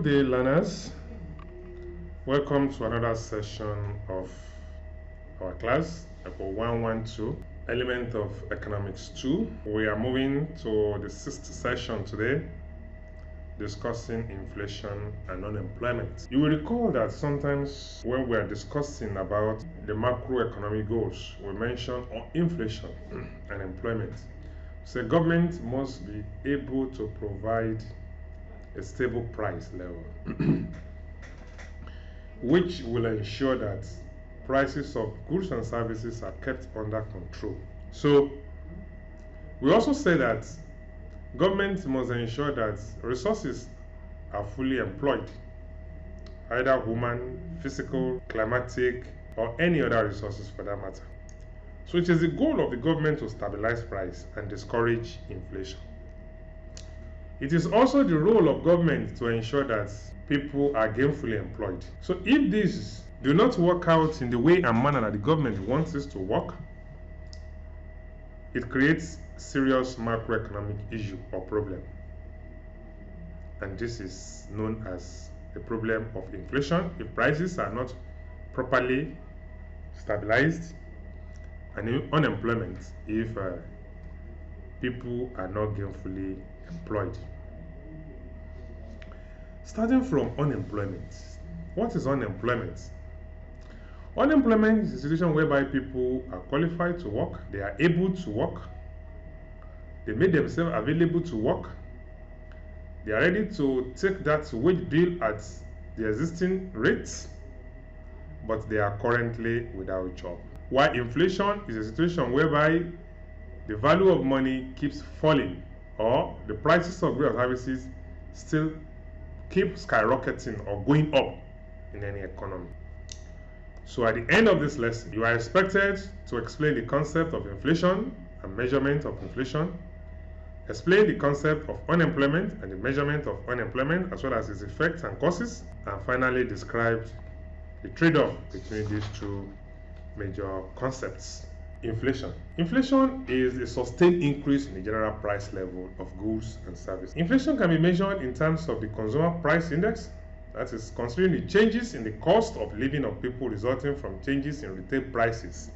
Good day, learners. Welcome to another session of our class, Level 112, Element of Economics 2. We are moving to the sixth session today, discussing inflation and unemployment. You will recall that sometimes when we are discussing about the macroeconomic goals, we mention inflation and employment. So government must be able to provide a stable price level which will ensure that prices of goods and services are kept under control. So we also say that government must ensure that resources are fully employed, either human, physical, climatic, or any other resources for that matter. So it is the goal of the government to stabilize price and discourage inflation. It is also the role of government to ensure that people are gainfully employed. So if these do not work out in the way and manner that the government wants it to work, it creates serious macroeconomic issue or problem. And this is known as the problem of inflation. If prices are not properly stabilized, and unemployment if people are not gainfully employed. Starting from unemployment. What is unemployment? Unemployment is a situation whereby people are qualified to work, they are able to work, they made themselves available to work, they are ready to take that wage bill at the existing rates, but they are currently without a job. While inflation is a situation whereby the value of money keeps falling, or the prices of goods and services still keep skyrocketing or going up in any economy. So at the end of this lesson, you are expected to explain the concept of inflation and measurement of inflation, explain the concept of unemployment and the measurement of unemployment, as well as its effects and causes, and finally describe the trade-off between these two major concepts. Inflation. Inflation is a sustained increase in the general price level of goods and services. Inflation can be measured in terms of the consumer price index, that is considering the changes in the cost of living of people resulting from changes in retail prices,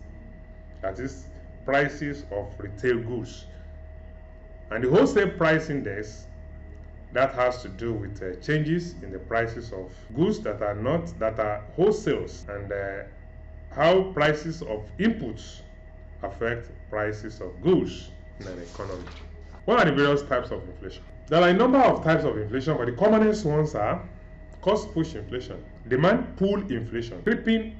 that is prices of retail goods, and the wholesale price index that has to do with changes in the prices of goods that are wholesales, and how prices of inputs affect prices of goods in an economy. What are the various types of inflation? There are a number of types of inflation, but the commonest ones are cost push inflation, demand pull inflation, creeping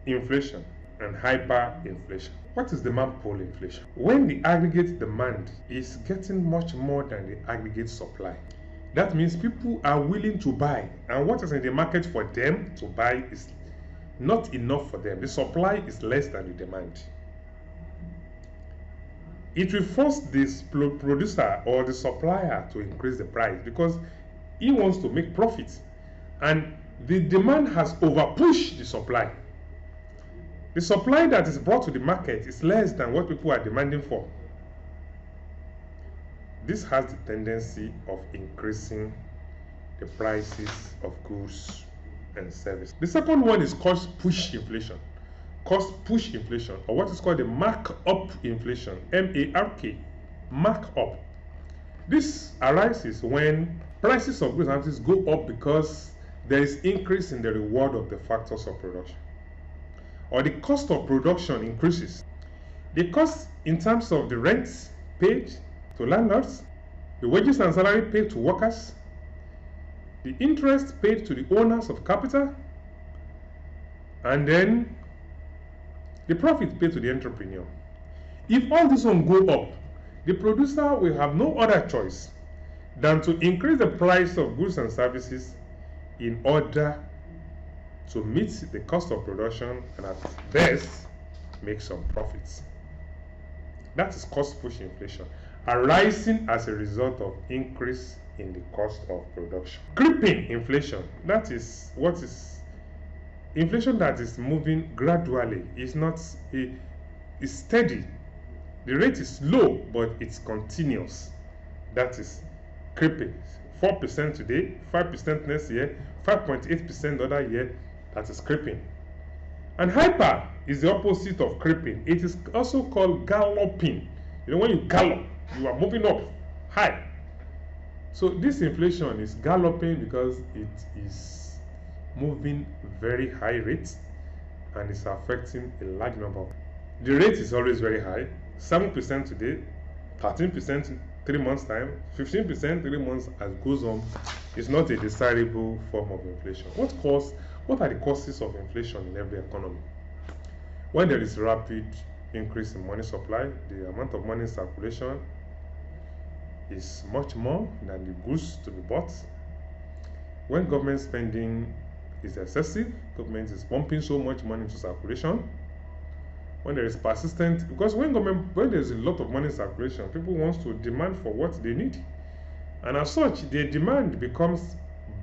inflation, and hyperinflation. What is demand pull inflation? When the aggregate demand is getting much more than the aggregate supply. That means people are willing to buy, and what is in the market for them to buy is not enough for them. The supply is less than the demand. It will force this producer or the supplier to increase the price because he wants to make profit, and the demand has overpushed the supply. The supply that is brought to the market is less than what people are demanding for. This has the tendency of increasing the prices of goods and services. The second one is cost push inflation. Cost push inflation, or what is called the markup inflation, M-A-R-K, markup. This arises when prices of goods and services go up because there is increase in the reward of the factors of production, or the cost of production increases. The cost in terms of the rents paid to landlords, the wages and salary paid to workers, the interest paid to the owners of capital, and then the profit paid to the entrepreneur. If all this one go up, the producer will have no other choice than to increase the price of goods and services in order to meet the cost of production and at best make some profits. That is cost push inflation, arising as a result of increase in the cost of production. Creeping inflation, that is what is inflation that is moving gradually, is steady. The rate is low, but it's continuous. That is creeping. 4% today, 5% next year, 5.8% the other year. That is creeping. And hyper is the opposite of creeping. It is also called galloping. You know, when you gallop, you are moving up high. So this inflation is galloping because it is moving very high rates and it's affecting a large number. The rate is always very high, 7% today, 13% 3 months time, 15% 3 months as goes on. Is not a desirable form of inflation. What are the causes of inflation in every economy? When there is rapid increase in money supply, the amount of money in circulation is much more than the goods to be bought. When government spending is excessive, government is pumping so much money into circulation. When there is persistent, because when there is a lot of money in circulation, people want to demand for what they need, and as such, the demand becomes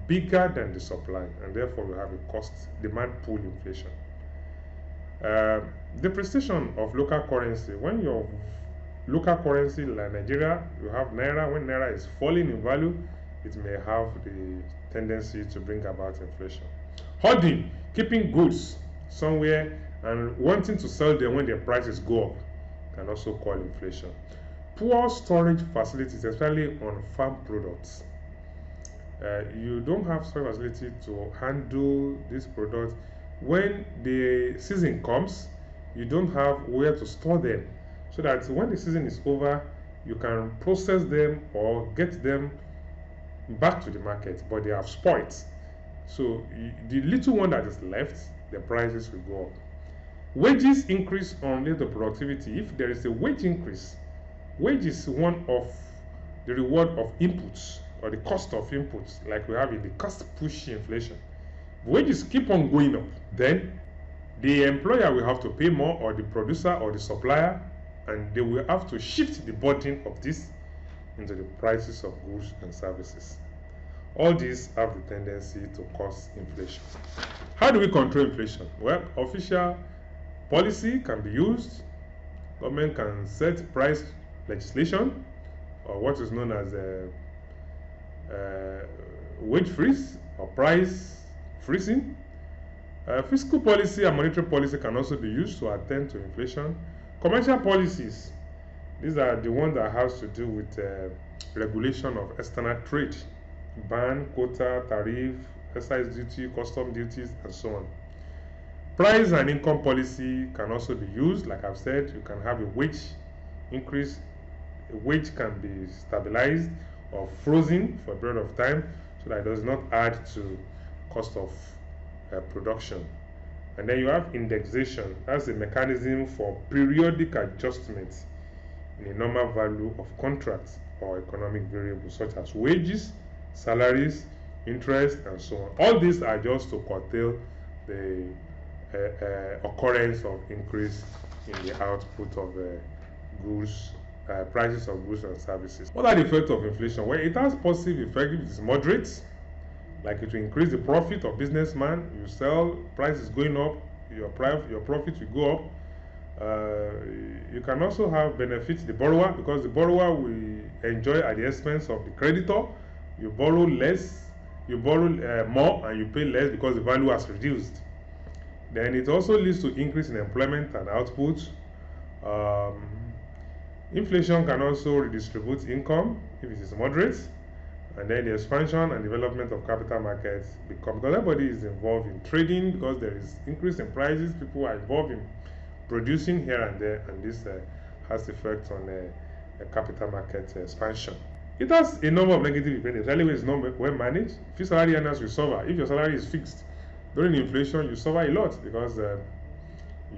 bigger than the supply, and therefore we have a cost demand pull inflation. Depreciation of local currency. When your local currency, like Nigeria, you have naira. When naira is falling in value, it may have the tendency to bring about inflation. Hoarding, keeping goods somewhere and wanting to sell them when their prices go up, can also cause inflation. Poor storage facilities, especially on farm products. You don't have storage facility to handle these products. When the season comes, you don't have where to store them, so that when the season is over, you can process them or get them back to the market, but they have spoiled. So the little one that is left, the prices will go up. Wages increase on labor productivity. If there is a wage increase, wage is one of the reward of inputs or the cost of inputs, like we have in the cost push inflation. Wages keep on going up, then the employer will have to pay more, or the producer or the supplier, and they will have to shift the burden of this into the prices of goods and services. All these have the tendency to cause inflation. How do we control inflation? Well, official policy can be used. Government can set price legislation, or what is known as wage freeze or price freezing. Fiscal policy and monetary policy can also be used to attend to inflation. Commercial policies, these are the ones that have to do with regulation of external trade, ban, quota, tariff, excise duty, custom duties, and so on. Price and income policy can also be used. Like I've said, you can have a wage increase. A wage can be stabilized or frozen for a period of time so that it does not add to cost of production. And then you have indexation. That's a mechanism for periodic adjustments in the normal value of contracts or economic variables such as wages, salaries, interest, and so on. All these are just to curtail the occurrence of increase in the output of goods, prices of goods and services. What are the effects of inflation? Well, it has positive effect if it is moderate, like it will increase the profit of businessman. You sell, price is going up, your profit will go up. You can also have benefit the borrower, because the borrower will enjoy at the expense of the creditor. You borrow less, you borrow more, and you pay less because the value has reduced. Then it also leads to increase in employment and output. Inflation can also redistribute income if it is moderate, and then the expansion and development of capital markets become, because everybody is involved in trading, because there is increase in prices, people are involved in producing here and there, and this has effect on capital market expansion. It has a number of negative effects, especially when it's not well managed. Few salary earners will suffer. If your salary is fixed during inflation, you suffer a lot, because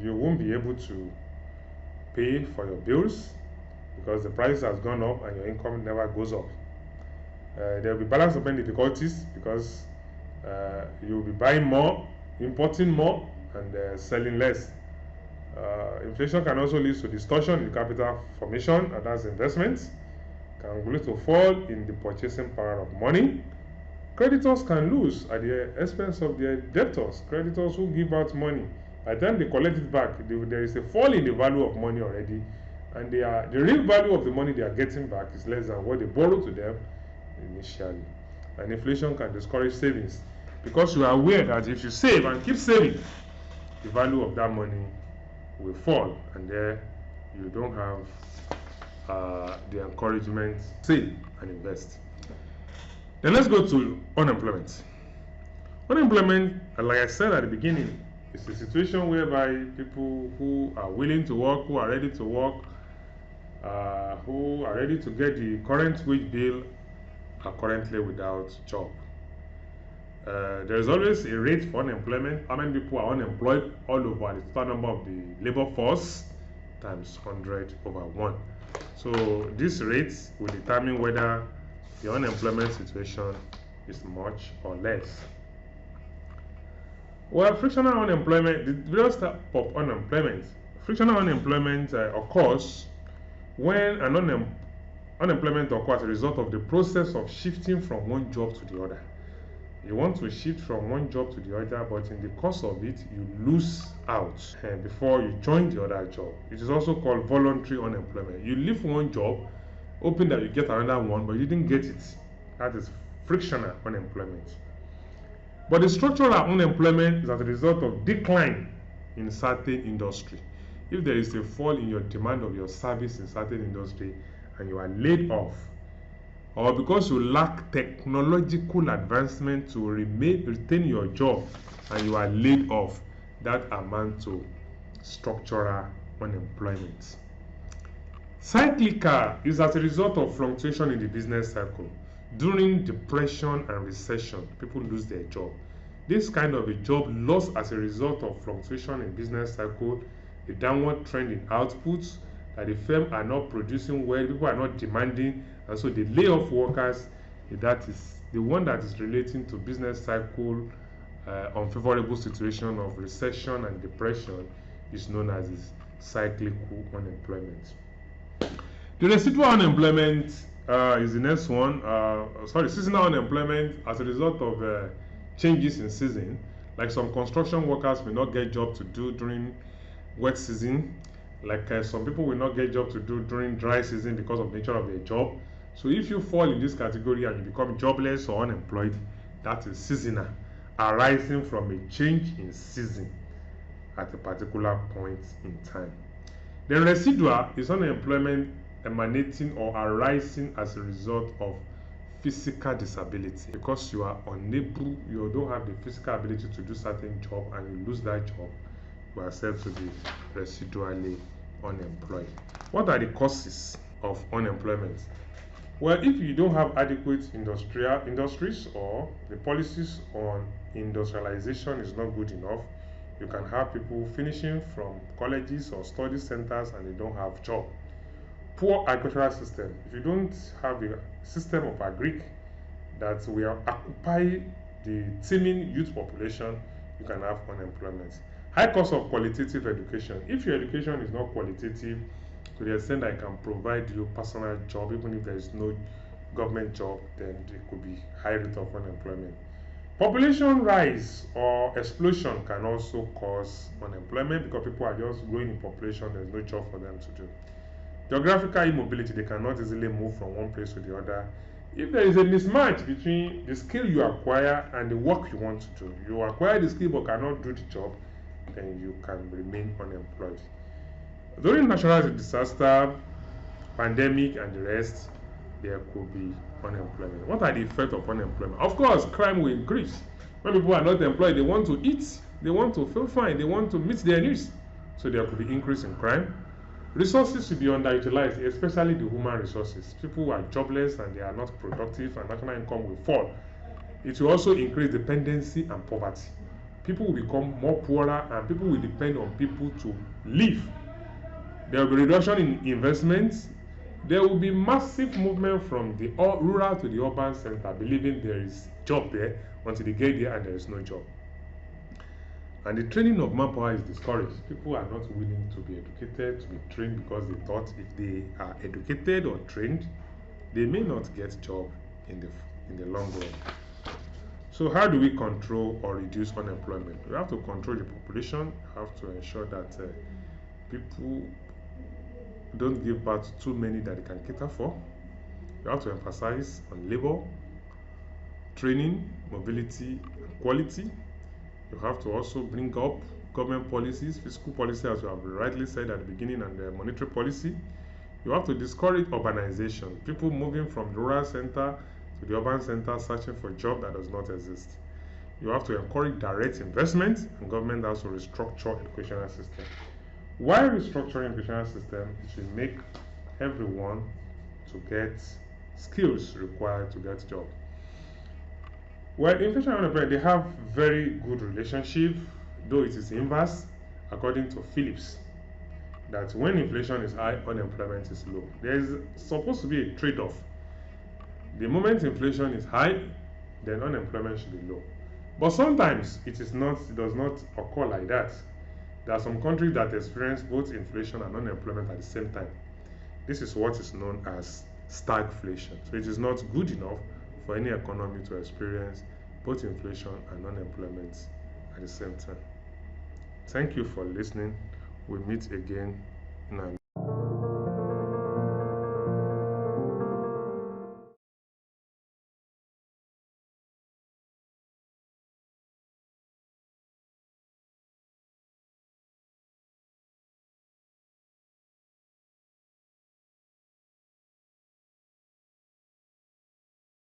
you won't be able to pay for your bills because the price has gone up and your income never goes up. There will be balance of payment difficulties, because you will be buying more, importing more, and selling less. Inflation can also lead to distortion in capital formation, and that's investments. Can lead to fall in the purchasing power of money. Creditors can lose at the expense of their debtors. Creditors who give out money, by the time they collect it back, there is a fall in the value of money already, and the real value of the money they are getting back is less than what they borrowed to them initially. And inflation can discourage savings because you are aware that if you save and keep saving, the value of that money will fall, and there you don't have the encouragement to save and invest. Then let's go to unemployment. Unemployment, like I said at the beginning, is a situation whereby people who are willing to work, who are ready to work, who are ready to get the current wage bill, are currently without job. There is always a rate for unemployment. How many people are unemployed all over the total number of the labor force times 100 over 1. So this rate will determine whether the unemployment situation is much or less. Well, frictional unemployment, the various types of unemployment. Frictional unemployment occurs when an unemployment occurs as a result of the process of shifting from one job to the other. You want to shift from one job to the other, but in the course of it, you lose out before you join the other job. It is also called voluntary unemployment. You leave one job, hoping that you get another one, but you didn't get it. That is frictional unemployment. But the structural unemployment is as a result of decline in certain industry. If there is a fall in your demand of your service in certain industry and you are laid off, or because you lack technological advancement to retain your job and you are laid off, that amounts to structural unemployment. Cyclical is as a result of fluctuation in the business cycle. During depression and recession, people lose their job. This kind of a job loss as a result of fluctuation in business cycle, a downward trend in outputs, that the firm are not producing well, people are not demanding, and so they lay off workers. That is the one that is relating to business cycle, unfavorable situation of recession and depression is known as cyclical unemployment. The residual unemployment is the next one. Seasonal unemployment as a result of changes in season. Like some construction workers may not get job to do during wet season. Like some people will not get job to do during dry season because of the nature of their job. So if you fall in this category and you become jobless or unemployed, that is seasonal, arising from a change in season at a particular point in time. The residual is unemployment emanating or arising as a result of physical disability, because you are unable, you don't have the physical ability to do certain job and you lose that job, you are said to be residually unemployed. What are the causes of unemployment? Well, if you don't have adequate industries, or the policies on industrialization is not good enough, you can have people finishing from colleges or study centers and they don't have job. Poor agricultural system. If you don't have a system of agric that will occupy the teeming youth population, you can have unemployment. High cost of qualitative education. If your education is not qualitative to the extent that it can provide you personal job, even if there is no government job, then there could be high rate of unemployment. Population rise or explosion can also cause unemployment because people are just growing in population, there's no job for them to do. Geographical immobility, they cannot easily move from one place to the other. If there is a mismatch between the skill you acquire and the work you want to do, you acquire the skill but cannot do the job, then you can remain unemployed. During natural disaster, pandemic, and the rest, there could be unemployment. What are the effects of unemployment? Of course, crime will increase. When people are not employed, they want to eat, they want to feel fine, they want to meet their needs. So there could be increase in crime. Resources will be underutilized, especially the human resources. People who are jobless and they are not productive, and national income will fall. It will also increase dependency and poverty. People will become more poorer and people will depend on people to live. There will be reduction in investments. There will be massive movement from the rural to the urban center, believing there is job there until they get there and there is no job. And the training of manpower is discouraged. People are not willing to be educated, to be trained, because they thought if they are educated or trained, they may not get job in the long run. So how do we control or reduce unemployment? We have to control the population. We have to ensure that people don't give birth to too many that they can cater for. We have to emphasize on labor, training, mobility, and quality. You have to also bring up government policies, fiscal policy, as you have rightly said at the beginning, and the monetary policy. You have to discourage urbanization, people moving from the rural center to the urban center searching for a job that does not exist. You have to encourage direct investment, and government has to restructure educational system. While restructuring educational system, it should make everyone to get skills required to get job. Well, inflation and unemployment, they have very good relationship, though it is inverse, according to Phillips, that when inflation is high, unemployment is low. There is supposed to be a trade-off. The moment inflation is high, then unemployment should be low. But sometimes it does not occur like that. There are some countries that experience both inflation and unemployment at the same time. This is what is known as stagflation. So it is not good enough for any economy to experience both inflation and unemployment at the same time. Thank you for listening. We meet again now.